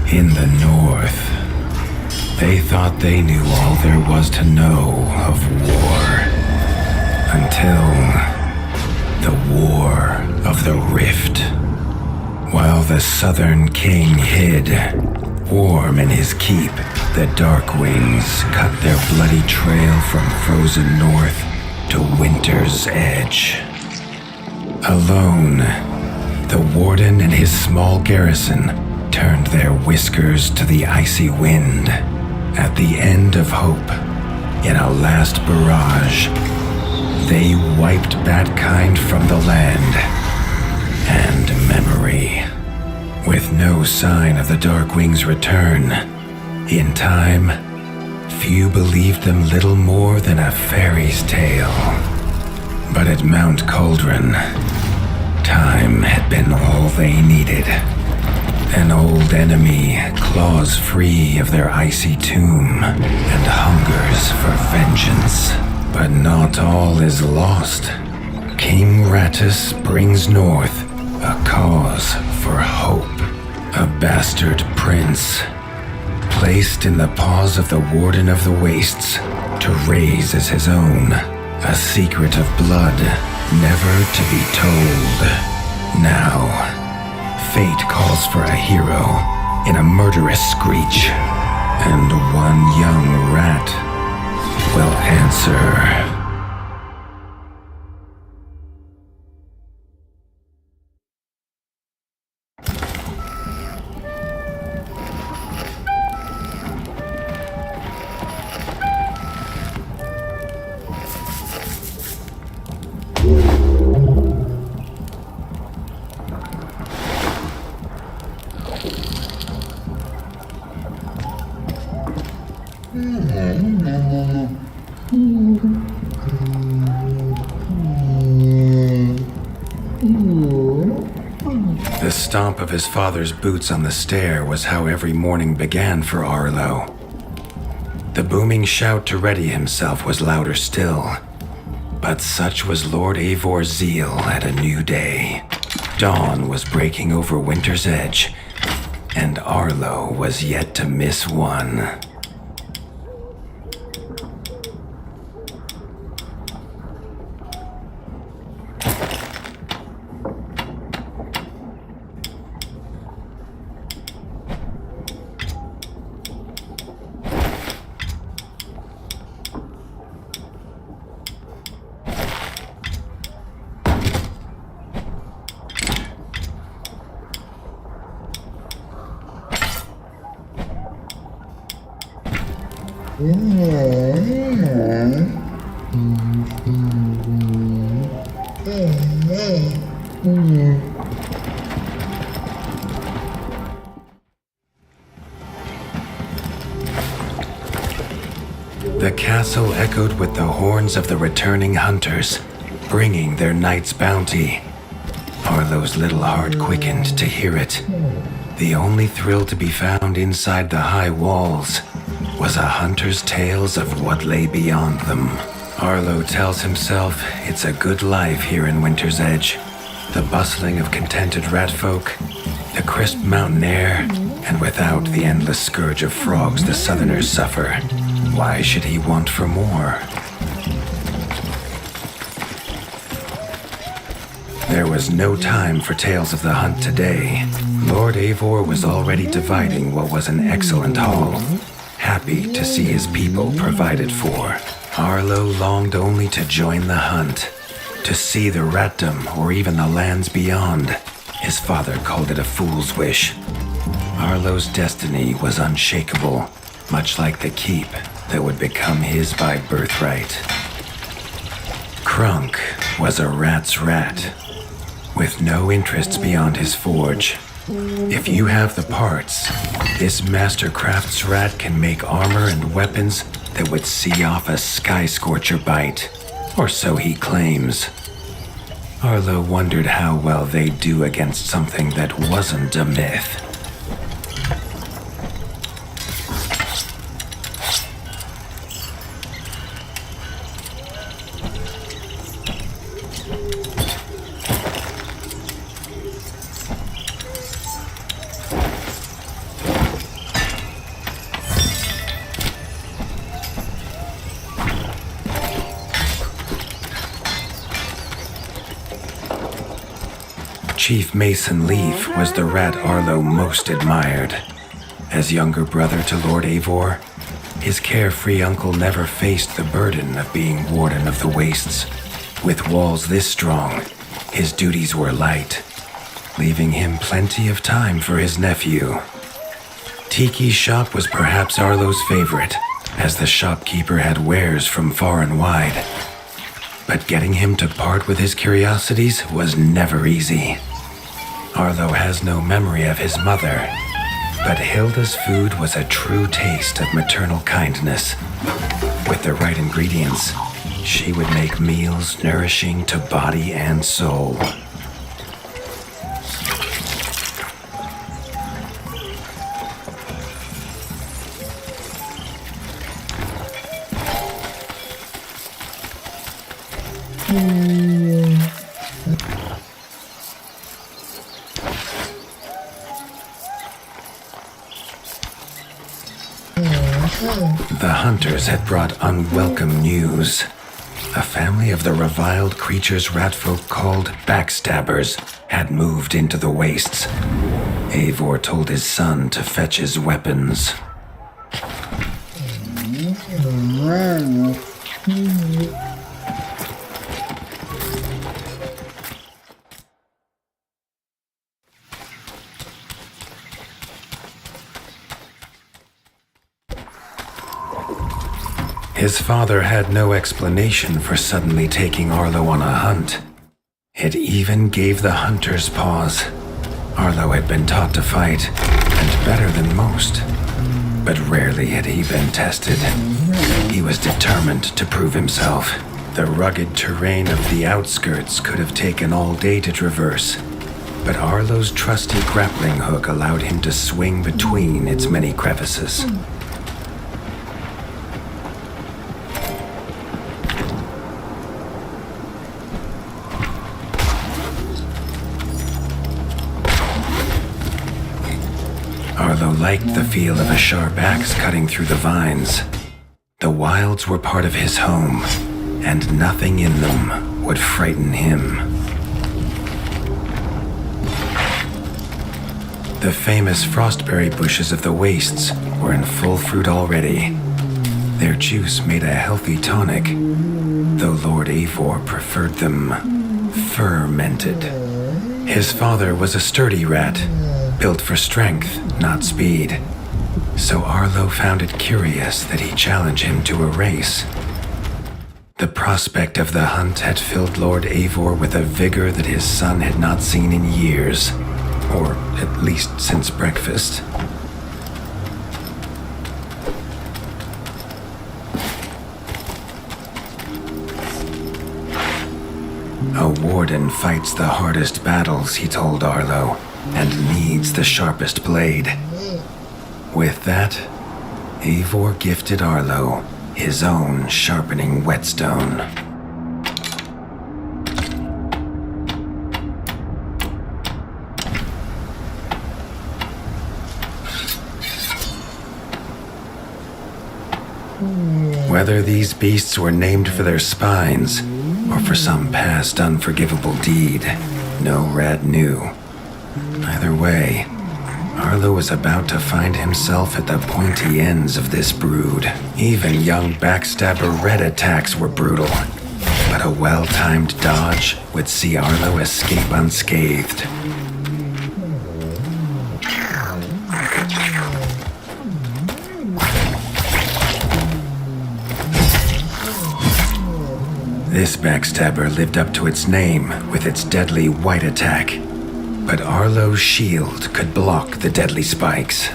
In the north, they thought they knew all there was to know of war. Until the War of the Rift. While the Southern King hid, warm in his keep, the Darkwings cut their bloody trail from frozen north to winter's edge. Alone, the warden and his small garrison turned their whiskers to the icy wind. At the end of hope, in a last barrage, they wiped Batkind from the land and memory. With no sign of the Darkwings' return, in time, few believed them little more than a fairy's tale. But at Mount Cauldron, time had been all they needed. An old enemy claws free of their icy tomb and hungers for vengeance. But not all is lost. King Rattus brings north a cause for hope. A bastard prince, placed in the paws of the Warden of the Wastes to raise as his own. A secret of blood never to be told. Now, fate calls for a hero in a murderous screech, and one young rat will answer. The stomp of his father's boots on the stair was how every morning began for Arlo. The booming shout to ready himself was louder still, but such was Lord Eivor's zeal at a new day. Dawn was breaking over winter's edge, and Arlo was yet to miss one. The castle echoed with the horns of the returning hunters, bringing their night's bounty. Arlo's little heart quickened to hear it. The only thrill to be found inside the high walls was a hunter's tales of what lay beyond them. Arlo tells himself it's a good life here in Winter's Edge. The bustling of contented ratfolk, the crisp mountain air, and without the endless scourge of frogs the southerners suffer. Why should he want for more? There was no time for tales of the hunt today. Lord Eivor was already dividing what was an excellent haul, happy to see his people provided for. Arlo longed only to join the hunt, to see the ratdom or even the lands beyond. His father called it a fool's wish. Arlo's destiny was unshakable, much like the keep that would become his by birthright. Krunk was a rat's rat, with no interests beyond his forge. If you have the parts, this Mastercraft's rat can make armor and weapons that would see off a sky scorcher bite, or so he claims. Arlo wondered how well they'd do against something that wasn't a myth. Chief Mason Leaf was the rat Arlo most admired. As younger brother to Lord Eivor, his carefree uncle never faced the burden of being Warden of the Wastes. With walls this strong, his duties were light, leaving him plenty of time for his nephew. Tiki's shop was perhaps Arlo's favorite, as the shopkeeper had wares from far and wide. But getting him to part with his curiosities was never easy. Arlo has no memory of his mother, but Hilda's food was a true taste of maternal kindness. With the right ingredients, she would make meals nourishing to body and soul. The hunters had brought unwelcome news. A family of the reviled creatures ratfolk called backstabbers had moved into the wastes. Eivor told his son to fetch his weapons. His father had no explanation for suddenly taking Arlo on a hunt. It even gave the hunters pause. Arlo had been taught to fight, and better than most. But rarely had he been tested. He was determined to prove himself. The rugged terrain of the outskirts could have taken all day to traverse, but Arlo's trusty grappling hook allowed him to swing between its many crevices. Arlo liked the feel of a sharp axe cutting through the vines. The wilds were part of his home, and nothing in them would frighten him. The famous frostberry bushes of the wastes were in full fruit already. Their juice made a healthy tonic, though Lord Eivor preferred them fermented. His father was a sturdy rat, built for strength, not speed. So Arlo found it curious that he challenged him to a race. The prospect of the hunt had filled Lord Eivor with a vigor that his son had not seen in years, or at least since breakfast. A warden fights the hardest battles, he told Arlo, and needs the sharpest blade. With that, Eivor gifted Arlo his own sharpening whetstone. Whether these beasts were named for their spines or for some past unforgivable deed, no rat knew. Either way, Arlo was about to find himself at the pointy ends of this brood. Even young backstabber red attacks were brutal, but a well-timed dodge would see Arlo escape unscathed. This backstabber lived up to its name with its deadly white attack. But Arlo's shield could block the deadly spikes.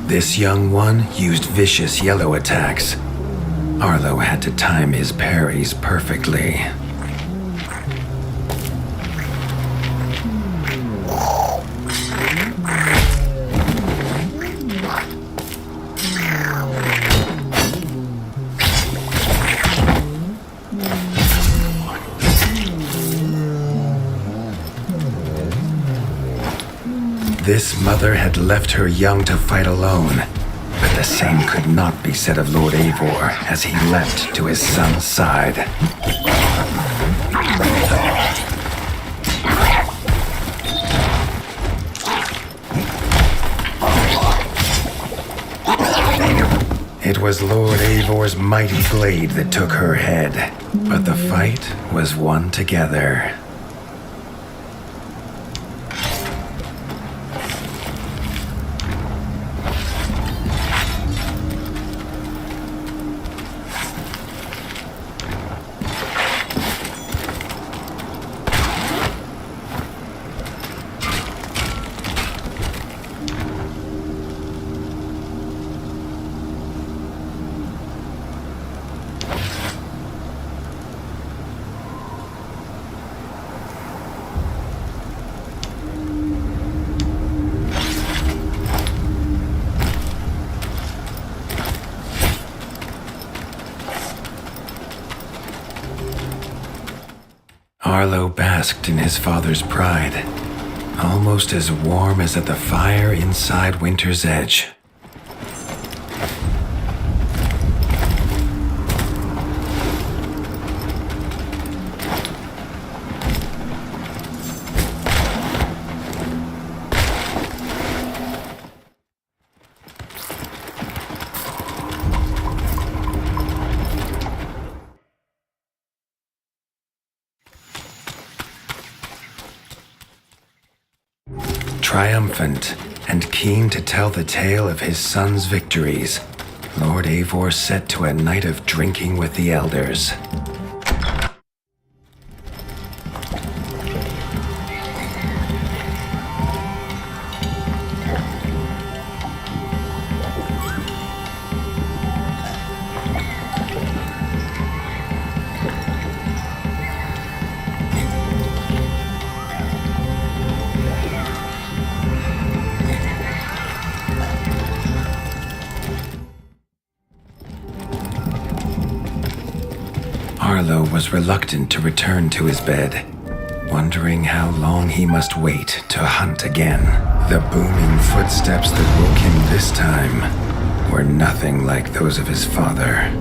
This young one used vicious yellow attacks. Arlo had to time his parries perfectly. This mother had left her young to fight alone, but the same could not be said of Lord Eivor as he leapt to his son's side. It was Lord Eivor's mighty blade that took her head, but the fight was won together. Arlo basked in his father's pride, almost as warm as at the fire inside Winter's Edge. Triumphant and keen to tell the tale of his son's victories, Lord Eivor set to a night of drinking with the elders. Arlo was reluctant to return to his bed, wondering how long he must wait to hunt again. The booming footsteps that woke him this time were nothing like those of his father.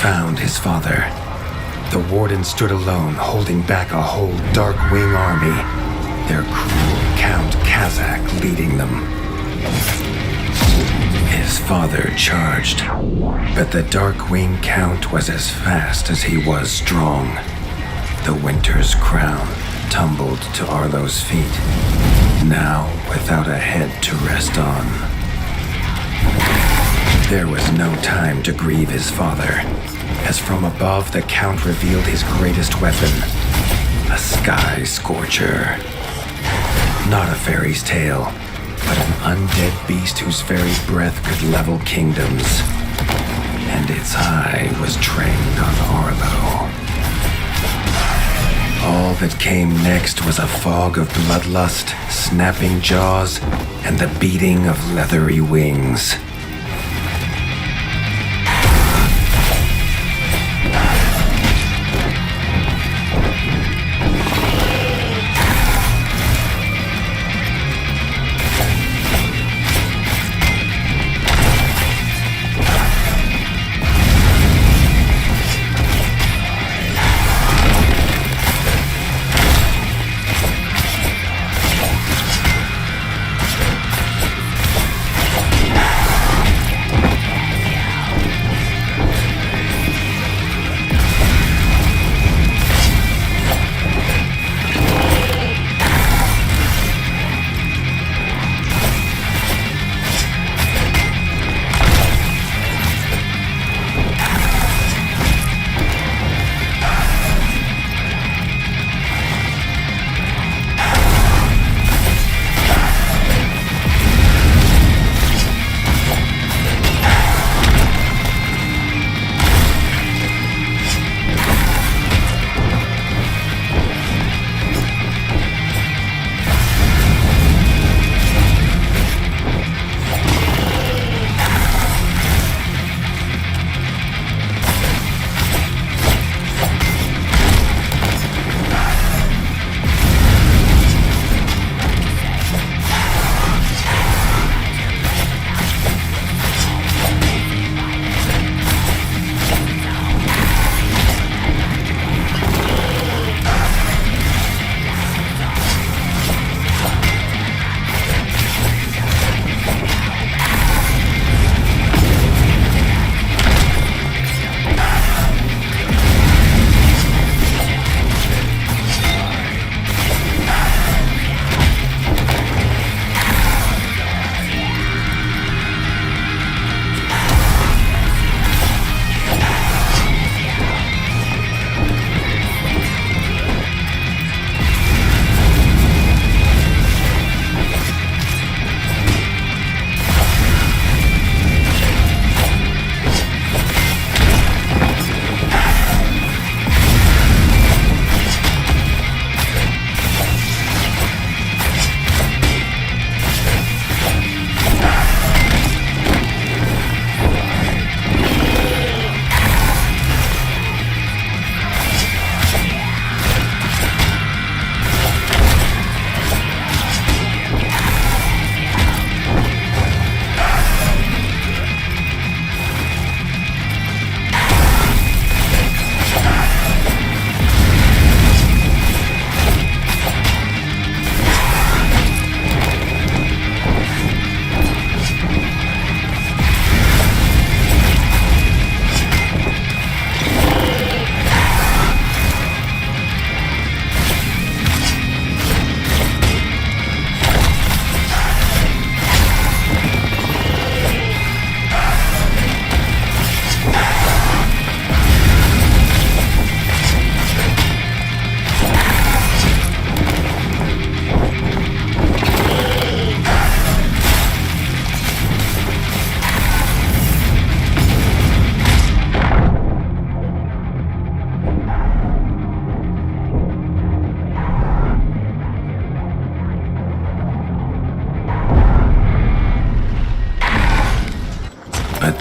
Found his father. The warden stood alone, holding back a whole Darkwing army, their cruel Count Kazak leading them. His father charged, but the Darkwing Count was as fast as he was strong. The Winter's crown tumbled to Arlo's feet, now without a head to rest on. There was no time to grieve his father, as from above the Count revealed his greatest weapon, a sky scorcher. Not a fairy's tale, but an undead beast whose very breath could level kingdoms. And its eye was trained on Arlo. All that came next was a fog of bloodlust, snapping jaws, and the beating of leathery wings.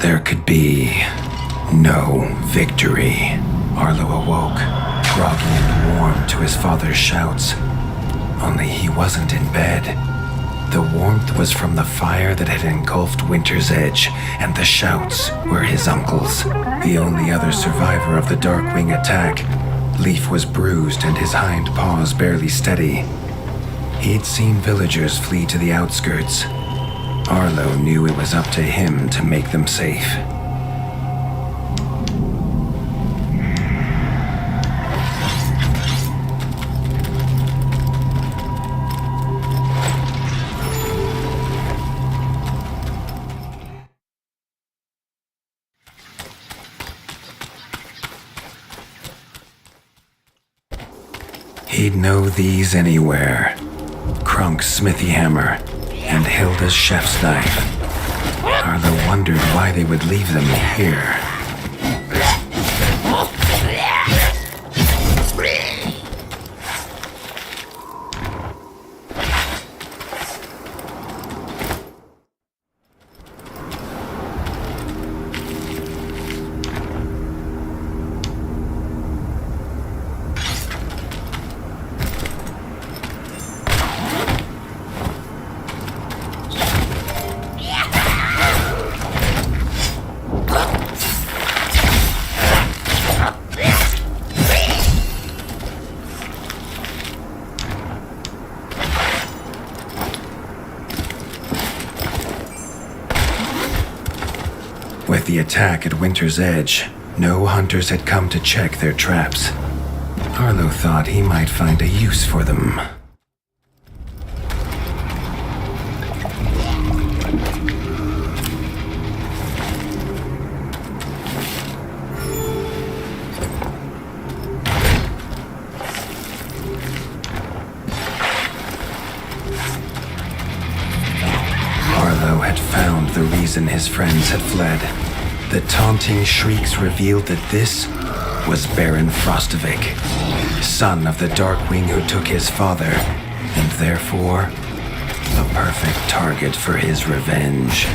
there could be no victory. Arlo awoke, groggy and warm to his father's shouts. Only he wasn't in bed. The warmth was from the fire that had engulfed Winter's Edge, and the shouts were his uncle's. The only other survivor of the Darkwing attack, Leaf was bruised and his hind paws barely steady. He'd seen villagers flee to the outskirts. Arlo knew it was up to him to make them safe. He'd know these anywhere. Krunk's smithy hammer and Hilda's chef's knife. Arlo wondered why they would leave them here. With the attack at Winter's Edge, no hunters had come to check their traps. Arlo thought he might find a use for them. Arlo had found the reason his friends had fled. The taunting shrieks revealed that this was Baron Frostovic, son of the Darkwing who took his father, and therefore a perfect target for his revenge.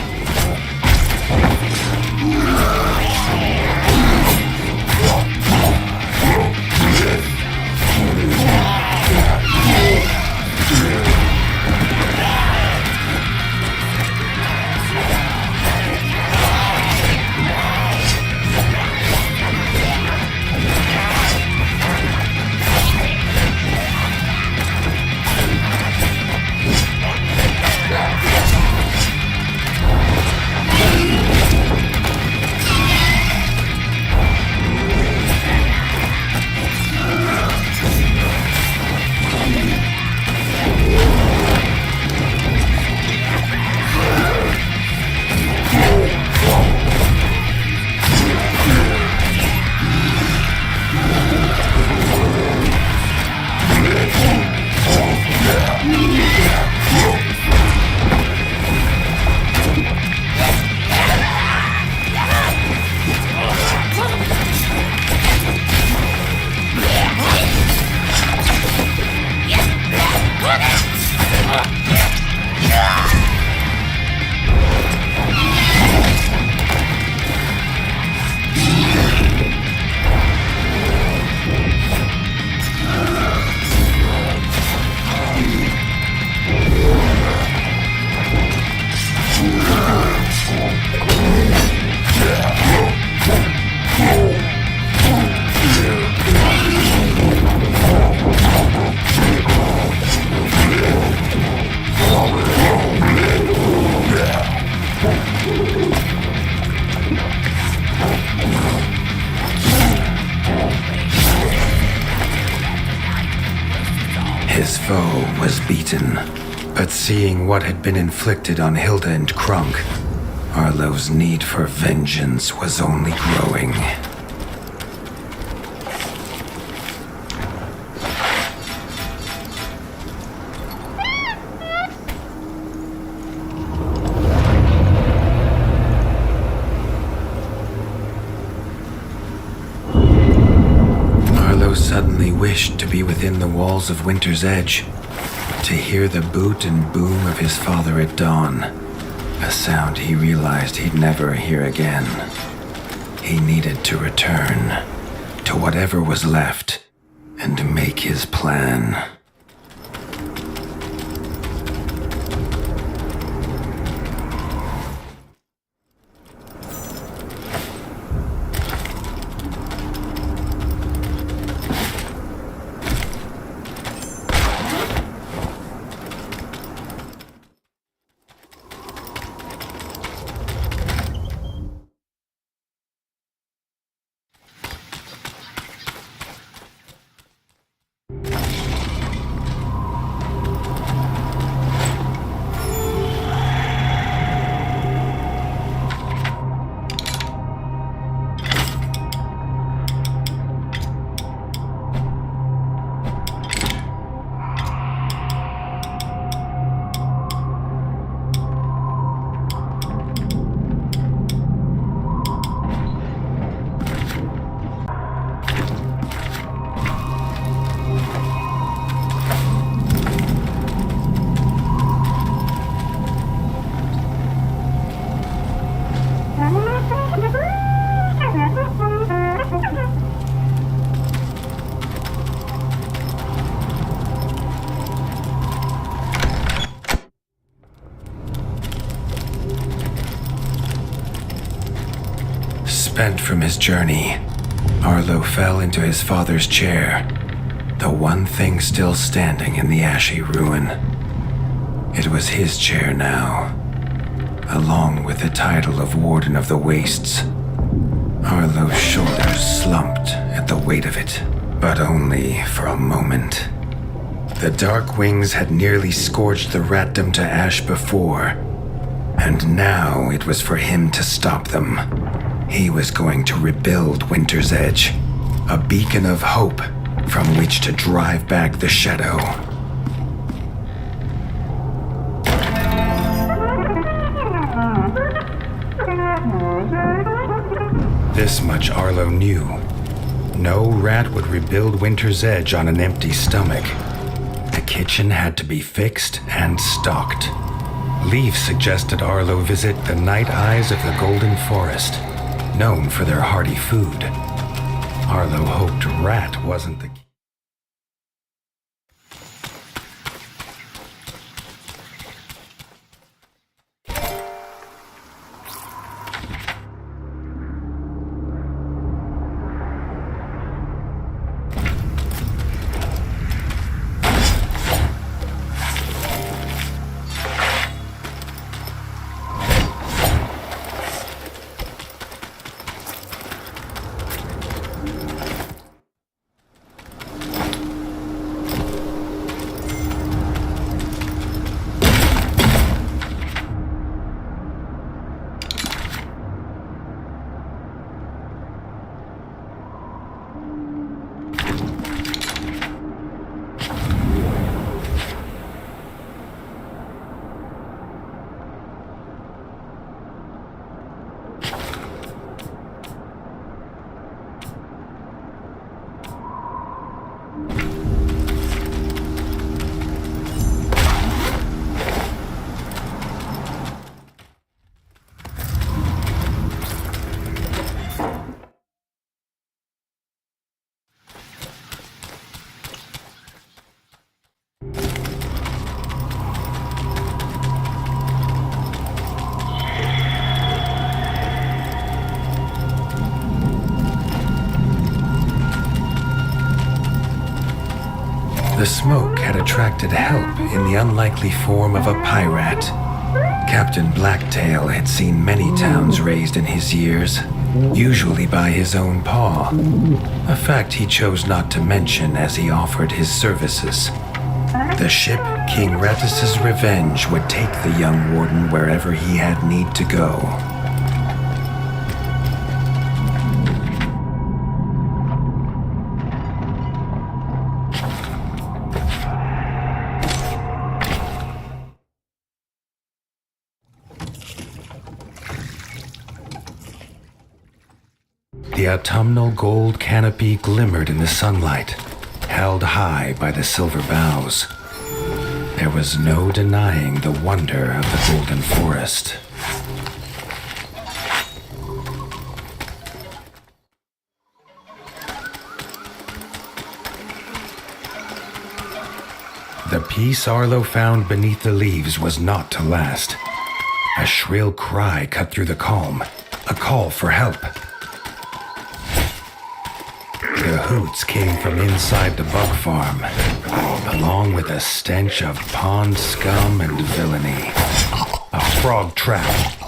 His foe was beaten, but seeing what had been inflicted on Hilda and Krunk, Arlo's need for vengeance was only growing. Suddenly wished to be within the walls of Winter's Edge, to hear the boot and boom of his father at dawn, A sound he realized he'd never hear again. He needed to return to whatever was left and make his plan. Spent from his journey, Arlo fell into his father's chair, the one thing still standing in the ashy ruin. It was his chair now, along with the title of Warden of the Wastes. Arlo's shoulders slumped at the weight of it, but only for a moment. The dark wings had nearly scorched the ratdom to ash before, and now it was for him to stop them. He was going to rebuild Winter's Edge, a beacon of hope from which to drive back the shadow. This much Arlo knew. No rat would rebuild Winter's Edge on an empty stomach. The kitchen had to be fixed and stocked. Leaf suggested Arlo visit the Night Eyes of the Golden Forest, known for their hearty food. Arlo hoped rat wasn't the key. The smoke had attracted help in the unlikely form of a pirate. Captain Blacktail had seen many towns razed in his years, usually by his own paw, a fact he chose not to mention as he offered his services. The ship King Rattus's Revenge would take the young warden wherever he had need to go. The autumnal gold canopy glimmered in the sunlight, held high by the silver boughs. There there was no denying the wonder of the Golden Forest. The peace Arlo found beneath the leaves was not to last. A shrill cry cut through the calm, a call for help. The hoots came from inside the bug farm, along with a stench of pond scum and villainy. A frog trap.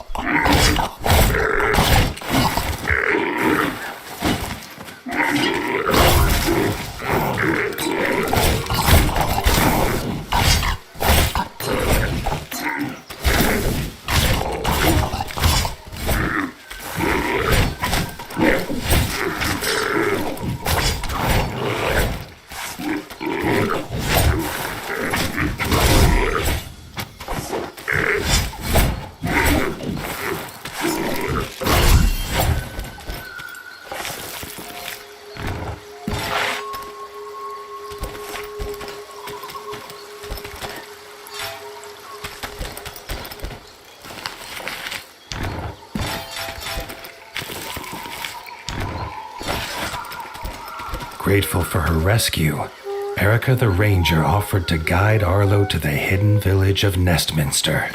Grateful for her rescue, Erica the Ranger offered to guide Arlo to the hidden village of Nestminster.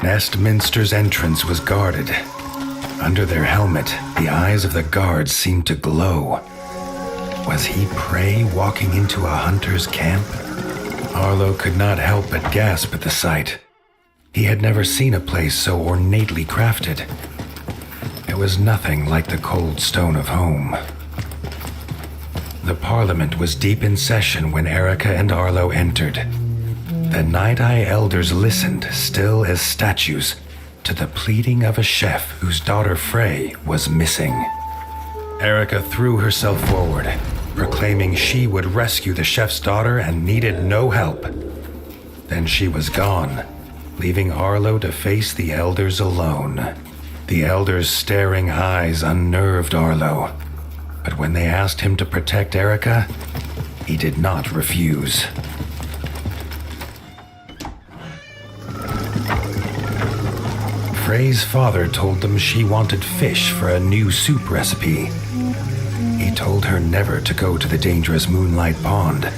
Nestminster's entrance was guarded. Under their helmet, the eyes of the guards seemed to glow. Was he prey walking into a hunter's camp? Arlo could not help but gasp at the sight. He had never seen a place so ornately crafted. It was nothing like the cold stone of home. The Parliament was deep in session when Erica and Arlo entered. The Night-Eye elders listened, still as statues, to the pleading of a chef whose daughter Frey was missing. Erica threw herself forward, proclaiming she would rescue the chef's daughter and needed no help. Then she was gone, leaving Arlo to face the elders alone. The elders' staring eyes unnerved Arlo, but when they asked him to protect Erica, he did not refuse. Frey's father told them she wanted fish for a new soup recipe. He told her never to go to the dangerous Moonlight Pond,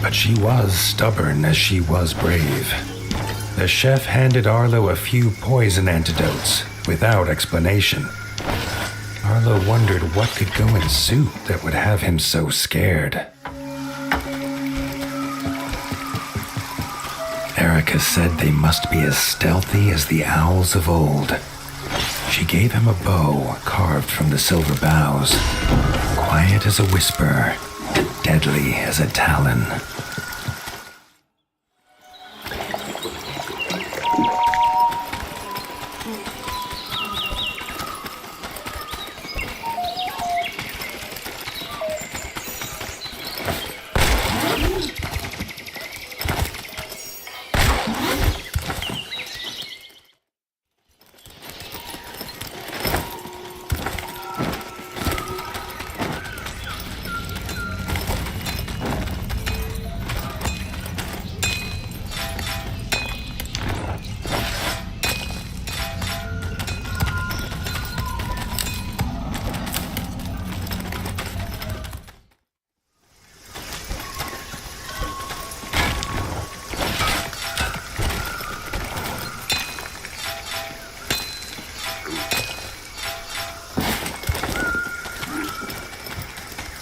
but she was stubborn as she was brave. The chef handed Arlo a few poison antidotes without explanation. Arlo wondered what could go in soup that would have him so scared. Erica said they must be as stealthy as the owls of old. She gave him a bow carved from the silver boughs, quiet as a whisper, deadly as a talon.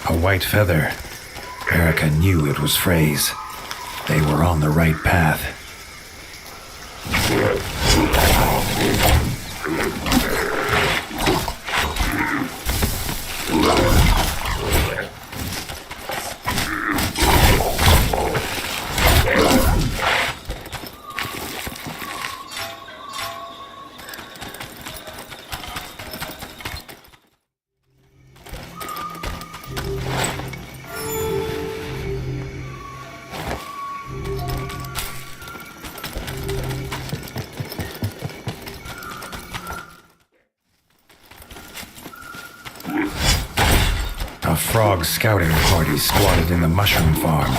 A white feather. Erica knew it was Frey's. They were on the right path. A frog scouting party squatted in the mushroom farm.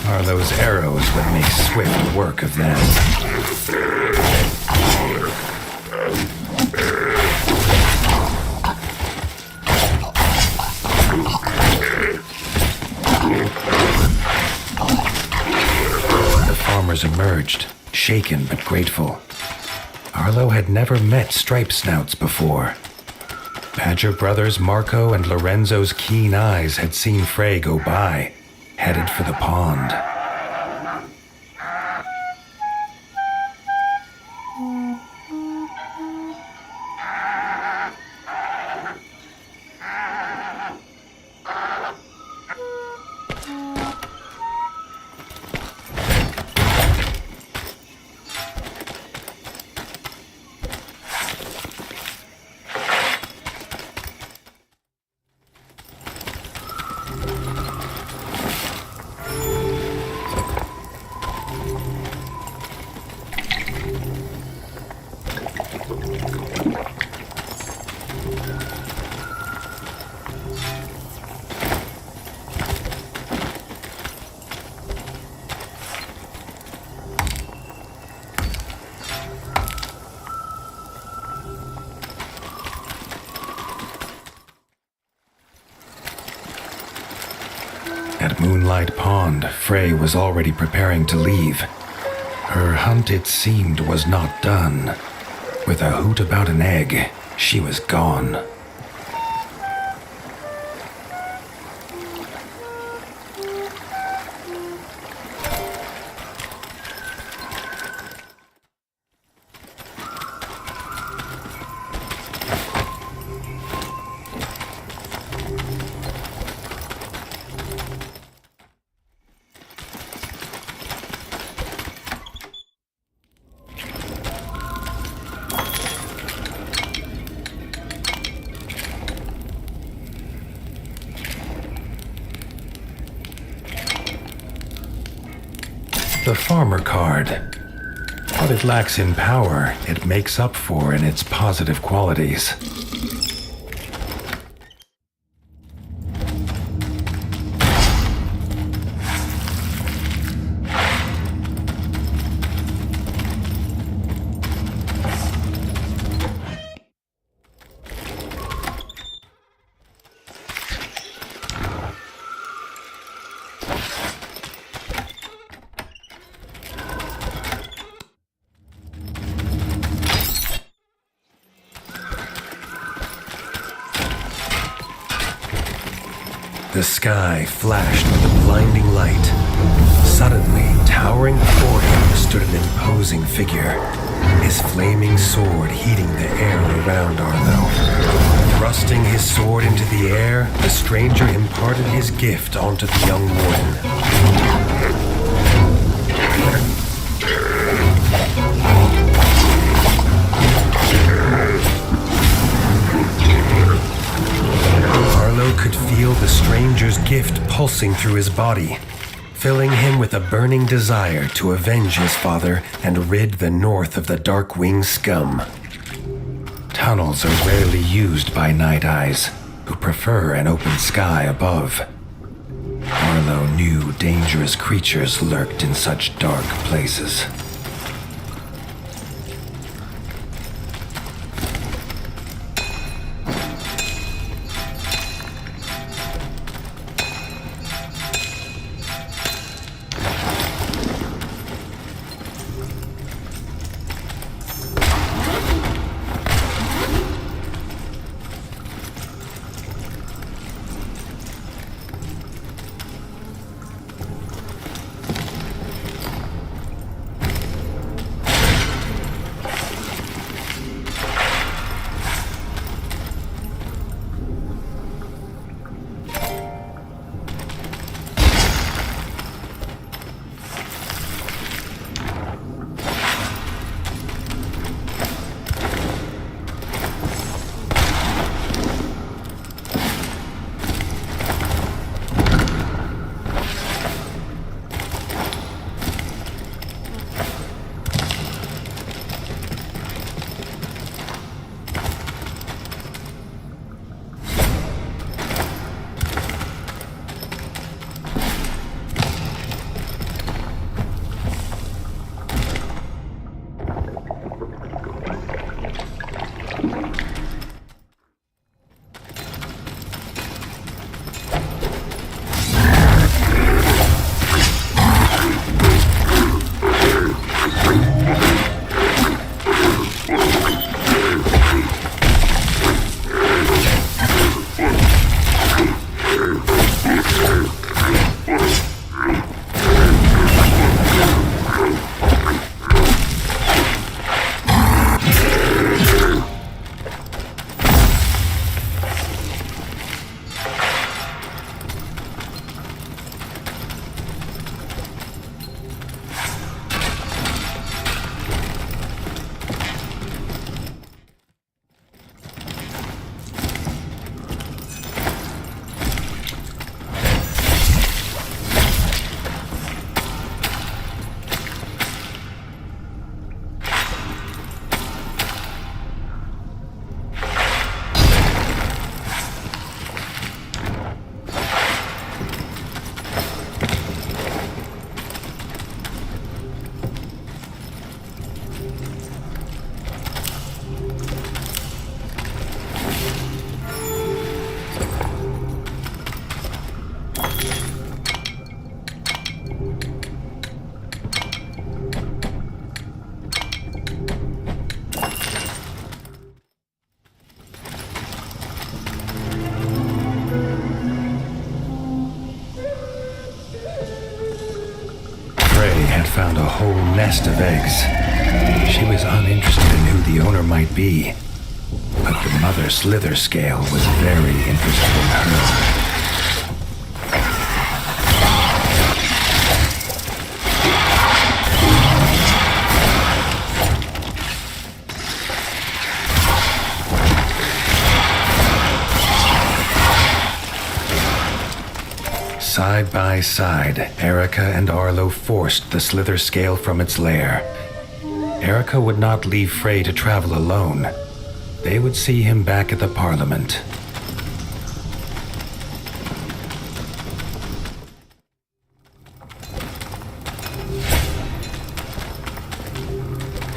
Arlo's arrows would make swift work of them. The farmers emerged, shaken but grateful. Arlo had never met stripe snouts before. Badger brothers Marco and Lorenzo's keen eyes had seen Frey go by, headed for the pond. At Moonlight Pond, Frey was already preparing to leave. Her hunt, it seemed, was not done. With a hoot about an egg, she was gone. The farmer card. What it lacks in power, it makes up for in its positive qualities. The sky flashed with a blinding light. Suddenly, towering before him stood an imposing figure, his flaming sword heating the air around Arlo. Thrusting his sword into the air, the stranger imparted his gift onto the young warden. Arlo could feel the stranger's gift pulsing through his body, filling him with a burning desire to avenge his father and rid the North of the Darkwing scum. Tunnels are rarely used by Night Eyes, who prefer an open sky above. Arlo knew dangerous creatures lurked in such dark places. found a whole nest of eggs. She was uninterested in who the owner might be, but the mother slither scale was very interested in her. Side by side, Erica and Arlo forced the slither scale from its lair. Erica would not leave Frey to travel alone. They would see him back at the Parliament,